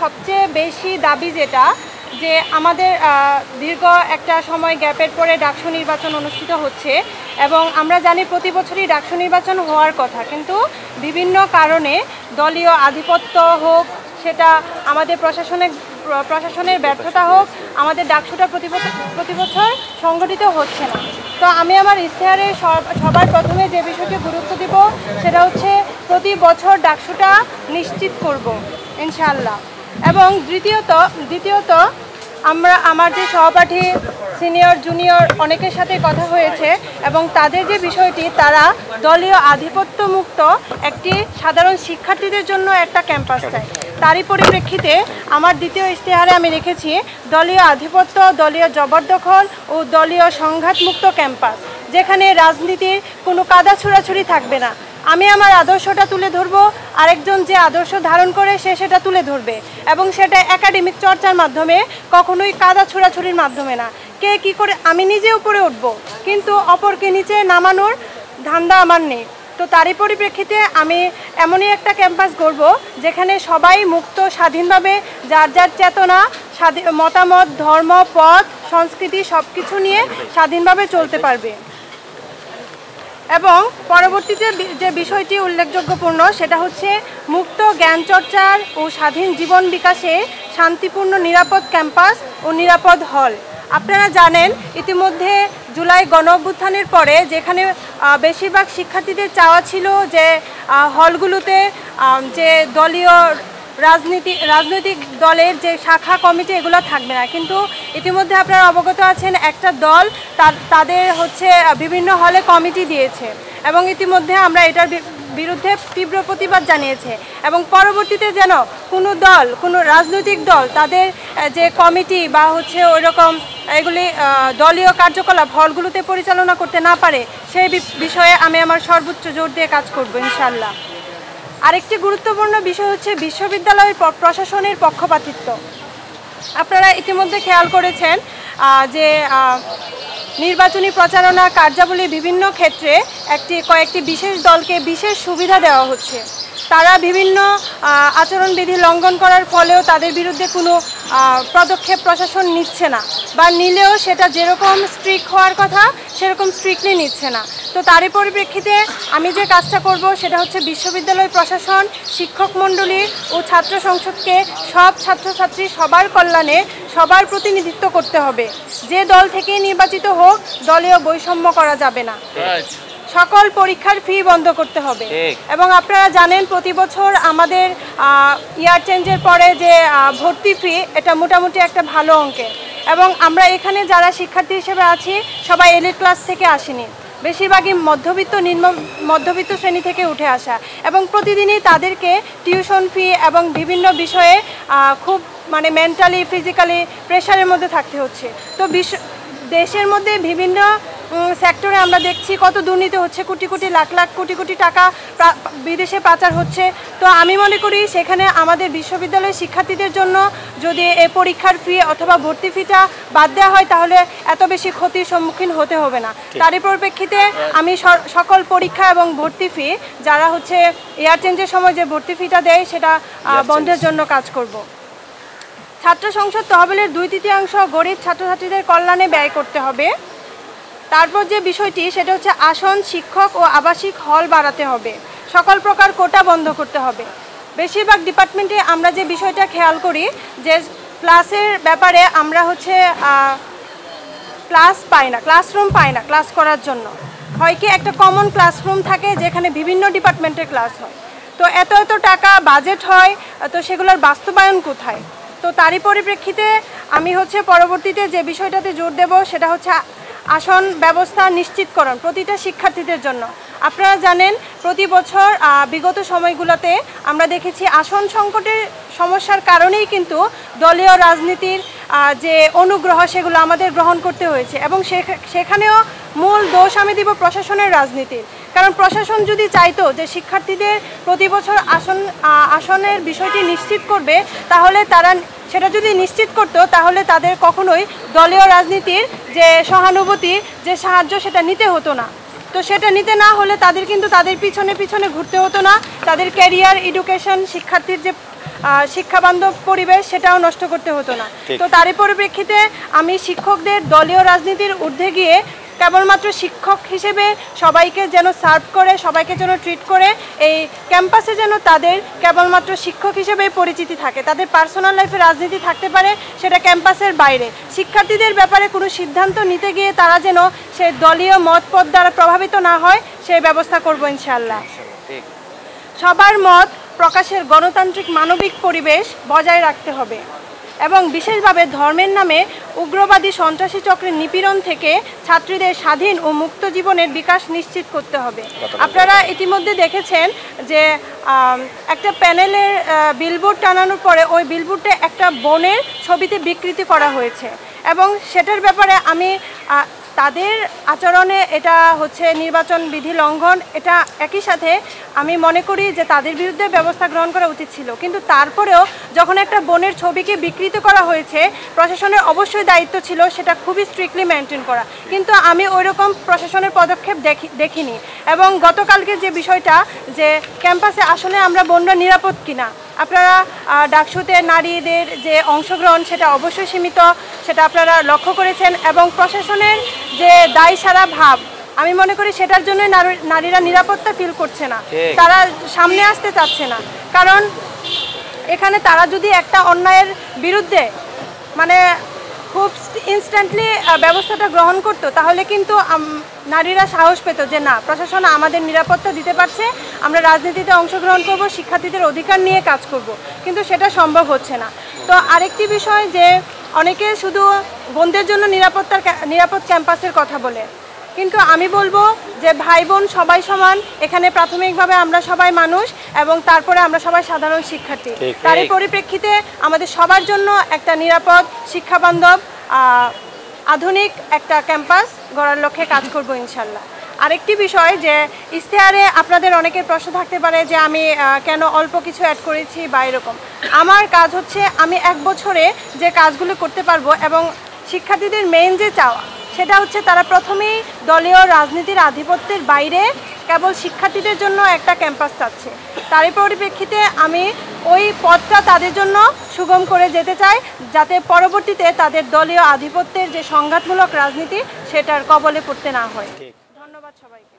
সবচেয়ে বেশি দাবি যেটা যে আমাদের দীর্ঘ একটা সময় গ্যাপের পরে ডাকসু নির্বাচন অনুষ্ঠিত হচ্ছে এবং আমরা জানি প্রতি বছরই ডাকসু নির্বাচন হওয়ার কথা, কিন্তু বিভিন্ন কারণে দলীয় আধিপত্য হোক, সেটা আমাদের প্রশাসনের ব্যর্থতা হোক, আমাদের ডাকসুটা প্রতি বছর সংগঠিত হচ্ছে না। তো আমি আমার ইশতেহারে সবার প্রথমে যে বিষয়টি গুরুত্ব দিব সেটা হচ্ছে প্রতি বছর ডাকসুটা নিশ্চিত করব ইনশাআল্লাহ। এবং দ্বিতীয়ত আমার যে সহপাঠী সিনিয়র জুনিয়র অনেকের সাথে কথা হয়েছে এবং তাদের যে বিষয়টি, তারা দলীয় আধিপত্য মুক্ত একটি সাধারণ শিক্ষার্থীদের জন্য একটা ক্যাম্পাস চায়। তারই পরিপ্রেক্ষিতে আমার দ্বিতীয় ইশতেহারে আমি রেখেছি দলীয় আধিপত্য, দলীয় জবরদখল ও দলীয় সংঘাতমুক্ত ক্যাম্পাস, যেখানে রাজনীতির কোনো কাদা ছোড়াছুড়ি থাকবে না। আমি আমার আদর্শটা তুলে ধরবো, আরেকজন যে আদর্শ ধারণ করে সে সেটা তুলে ধরবে, এবং সেটা একাডেমিক চর্চার মাধ্যমে, কখনোই কাদা ছোড়াছুড়ির মাধ্যমে না। কে কি করে, আমি নিজে উপরে উঠব কিন্তু অপরকে নিচে নামানোর ধান্দা আমার নেই। তো তারই পরিপ্রেক্ষিতে আমি এমনই একটা ক্যাম্পাস গড়ব যেখানে সবাই মুক্ত স্বাধীনভাবে যার যার চেতনা, মতামত, ধর্ম, পথ, সংস্কৃতি সব কিছু নিয়ে স্বাধীনভাবে চলতে পারবে। এবং পরবর্তীতে যে বিষয়টি উল্লেখযোগ্যপূর্ণ সেটা হচ্ছে মুক্ত জ্ঞান চর্চার ও স্বাধীন জীবন বিকাশে শান্তিপূর্ণ নিরাপদ ক্যাম্পাস ও নিরাপদ হল। আপনারা জানেন ইতিমধ্যে জুলাই গণঅভ্যুত্থানের পরে যেখানে বেশিরভাগ শিক্ষার্থীদের চাওয়া ছিল যে হলগুলোতে যে দলীয় রাজনৈতিক দলের যে শাখা কমিটি এগুলো থাকবে না, কিন্তু ইতিমধ্যে আপনারা অবগত আছেন একটা দল তাদের হচ্ছে বিভিন্ন হলে কমিটি দিয়েছে এবং ইতিমধ্যে আমরা এটার বিরুদ্ধে তীব্র প্রতিবাদ জানিয়েছে। এবং পরবর্তীতে যেন কোনো রাজনৈতিক দল তাদের যে কমিটি বা হচ্ছে ওইরকম এগুলি দলীয় কার্যকলাপ হলগুলোতে পরিচালনা করতে না পারে, সেই বিষয়ে আমি আমার সর্বোচ্চ জোর দিয়ে কাজ করব ইনশাআল্লাহ। আরেকটি গুরুত্বপূর্ণ বিষয় হচ্ছে বিশ্ববিদ্যালয়ের প্রশাসনের পক্ষপাতিত্ব। আপনারা ইতিমধ্যে খেয়াল করেছেন যে নির্বাচনী প্রচারণা কার্যাবলী বিভিন্ন ক্ষেত্রে কয়েকটি বিশেষ দলকে বিশেষ সুবিধা দেওয়া হচ্ছে। তারা বিভিন্ন আচরণবিধি লঙ্ঘন করার ফলেও তাদের বিরুদ্ধে কোনো পদক্ষেপ প্রশাসন নিচ্ছে না, বা নিলেও সেটা যেরকম স্ট্রিক্ট হওয়ার কথা সেরকম স্ট্রিক্টলি নিচ্ছে না। তো তারই পরিপ্রেক্ষিতে আমি যে কাজটা করব সেটা হচ্ছে বিশ্ববিদ্যালয় প্রশাসন, শিক্ষক মণ্ডলী ও ছাত্র সংসদকে সব ছাত্রছাত্রী সবার কল্যাণে সবার প্রতিনিধিত্ব করতে হবে। যে দল থেকে নির্বাচিত হোক দলীয় বৈষম্য করা যাবে না। সকল পরীক্ষার ফি বন্ধ করতে হবে। এবং আপনারা জানেন প্রতি বছর আমাদের ইয়ার চেঞ্জের পরে যে ভর্তি ফি, এটা মোটামুটি একটা ভালো অঙ্কের। এবং আমরা এখানে যারা শিক্ষার্থী হিসেবে আছি সবাই এলিট ক্লাস থেকে আসিনি, বেশিরভাগই মধ্যবিত্ত শ্রেণী থেকে উঠে আসা, এবং প্রতিদিনই তাদেরকে টিউশন ফি এবং বিভিন্ন বিষয়ে খুব মেন্টালি ফিজিক্যালি প্রেশারের মধ্যে থাকতে হচ্ছে। তো দেশের মধ্যে বিভিন্ন সেক্টরে আমরা দেখছি কত দুর্নীতি হচ্ছে, লাখ লাখ কোটি টাকা বিদেশে পাচার হচ্ছে। তো আমি মনে করি সেখানে আমাদের বিশ্ববিদ্যালয়ের শিক্ষার্থীদের জন্য যদি এই পরীক্ষার ফি অথবা ভর্তি ফিটা বাদ দেওয়া হয় তাহলে এত বেশি ক্ষতির সম্মুখীন হতে হবে না। তারই পরিপ্রেক্ষিতে আমি সকল পরীক্ষা এবং ভর্তি ফি যারা হচ্ছে এয়ার চেঞ্জের সময় যে ভর্তি ফিটা দেয় সেটা বন্ধের জন্য কাজ করব। ছাত্র সংসদ তহবিলের 2/3 গরিব ছাত্রছাত্রীদের কল্যাণে ব্যয় করতে হবে। তারপর যে বিষয়টি সেটা হচ্ছে আসন, শিক্ষক ও আবাসিক হল বাড়াতে হবে। সকল প্রকার কোটা বন্ধ করতে হবে। বেশিরভাগ ডিপার্টমেন্টে আমরা যে বিষয়টা খেয়াল করি যে ক্লাসের ব্যাপারে আমরা হচ্ছে ক্লাসরুম পাই না ক্লাস করার জন্য। হয় কি একটা কমন ক্লাসরুম থাকে যেখানে বিভিন্ন ডিপার্টমেন্টের ক্লাস হয়, তো এত টাকা বাজেট হয়, তো সেগুলোর বাস্তবায়ন কোথায়? তো তারই পরিপ্রেক্ষিতে আমি হচ্ছে পরবর্তীতে যে বিষয়টাতে জোর দেব সেটা হচ্ছে আসন ব্যবস্থা নিশ্চিতকরণ প্রতিটা শিক্ষার্থীদের জন্য। আপনারা জানেন প্রতি বছর বিগত সময়গুলোতে আমরা দেখেছি আসন সংকটের সমস্যার কারণেই কিন্তু দলীয় রাজনীতির যে অনুগ্রহ সেগুলো আমাদের গ্রহণ করতে হয়েছে, এবং সেখানেও মূল দোষ আমি দিব প্রশাসনের রাজনীতির। কারণ প্রশাসন যদি চাইতো যে শিক্ষার্থীদের প্রতি বছর আসনের বিষয়টি নিশ্চিত করবে, তাহলে তারা সেটা যদি নিশ্চিত করতো তাহলে তাদের কখনোই দলীয় রাজনীতির যে সহানুভূতি, যে সাহায্য সেটা নিতে হতো না। তো সেটা নিতে না হলে তাদের কিন্তু তাদের পিছনে ঘুরতে হতো না। তাদের ক্যারিয়ার, এডুকেশন, শিক্ষার্থীর যে শিক্ষাবান্ধব পরিবেশ সেটাও নষ্ট করতে হতো না। তো তারই পরিপ্রেক্ষিতে আমি শিক্ষকদের দলীয় রাজনীতির ঊর্ধ্বে গিয়ে কেবলমাত্র শিক্ষক হিসেবে সবাইকে যেন সার্ভ করে, সবাইকে যেন ট্রিট করে, এই ক্যাম্পাসে যেন তাদের কেবলমাত্র শিক্ষক হিসেবেই পরিচিতি থাকে, তাদের পার্সোনাল লাইফে রাজনীতি থাকতে পারে সেটা ক্যাম্পাসের বাইরে। শিক্ষার্থীদের ব্যাপারে কোনো সিদ্ধান্ত নিতে গিয়ে তারা যেন সে দলীয় মতপথ দ্বারা প্রভাবিত না হয় সেই ব্যবস্থা করব ইনশাআল্লাহ। সবার মত প্রকাশের গণতান্ত্রিক মানবিক পরিবেশ বজায় রাখতে হবে এবং বিশেষভাবে ধর্মের নামে উগ্রবাদী সন্ত্রাসী চক্রের নিপীড়ন থেকে ছাত্রীদের স্বাধীন ও মুক্ত জীবনের বিকাশ নিশ্চিত করতে হবে। আপনারা ইতিমধ্যে দেখেছেন যে একটা প্যানেলের বিলবোর্ড টানানোর পরে ওই বিলবোর্ডে একটা বোনের ছবিতে বিকৃতি করা হয়েছে এবং সেটার ব্যাপারে আমি তাদের আচরণে এটা হচ্ছে নির্বাচন বিধি লঙ্ঘন, এটা একই সাথে আমি মনে করি যে তাদের বিরুদ্ধে ব্যবস্থা গ্রহণ করা উচিত ছিল। কিন্তু তারপরেও যখন একটা বোনের ছবিকে বিকৃত করা হয়েছে প্রশাসনের অবশ্যই দায়িত্ব ছিল সেটা খুবই স্ট্রিক্টলি মেনটেন করা, কিন্তু আমি ওইরকম প্রশাসনের পদক্ষেপ দেখিনি। এবং গতকালকে যে বিষয়টা যে ক্যাম্পাসে আসলে আমরা বোনরা নিরাপদ কিনা, আপনারা ডাকসুতে নারীদের যে অংশগ্রহণ সেটা অবশ্যই সীমিত, সেটা আপনারা লক্ষ্য করেছেন এবং প্রশাসনের যে দায়সারা ভাব আমি মনে করি সেটার জন্য নারীরা নিরাপত্তা ফিল করছে না, তারা সামনে আসতে চাচ্ছে না। কারণ এখানে তারা যদি একটা অন্যায়ের বিরুদ্ধে মানে খুব ইনস্ট্যান্টলি ব্যবস্থাটা গ্রহণ করতো তাহলে কিন্তু নারীরা সাহস পেত যে না, প্রশাসন আমাদের নিরাপত্তা দিতে পারছে, আমরা রাজনীতিতে অংশগ্রহণ করব, শিক্ষার্থীদের অধিকার নিয়ে কাজ করব, কিন্তু সেটা সম্ভব হচ্ছে না। তো আরেকটি বিষয় যে অনেকে শুধু বোনদের জন্য নিরাপদ ক্যাম্পাসের কথা বলে, কিন্তু আমি বলবো যে ভাই বোন সবাই সমান, এখানে প্রাথমিকভাবে আমরা সবাই মানুষ এবং তারপরে আমরা সবাই সাধারণ শিক্ষার্থী। তারই পরিপ্রেক্ষিতে আমাদের সবার জন্য একটা নিরাপদ শিক্ষাবান্ধব আধুনিক একটা ক্যাম্পাস গড়ার লক্ষ্যে কাজ করব ইনশাল্লাহ। আরেকটি বিষয় যে ইশতেহারে আপনাদের অনেকের প্রশ্ন থাকতে পারে যে আমি কেন অল্প কিছু অ্যাড করেছি বা এরকম। আমার কাজ হচ্ছে আমি এক বছরে যে কাজগুলো করতে পারবো এবং শিক্ষার্থীদের মেইন যে চাওয়া সেটা হচ্ছে তারা প্রথমেই দলীয় রাজনীতির আধিপত্যের বাইরে কেবল শিক্ষার্থীদের জন্য একটা ক্যাম্পাস চাচ্ছে। তারই পরিপ্রেক্ষিতে আমি ওই পথটা তাদের জন্য সুগম করে যেতে চাই যাতে পরবর্তীতে তাদের দলীয় আধিপত্যের যে সংঘাতমূলক রাজনীতি সেটার কবলে পড়তে না হয়। ধন্যবাদ সবাইকে।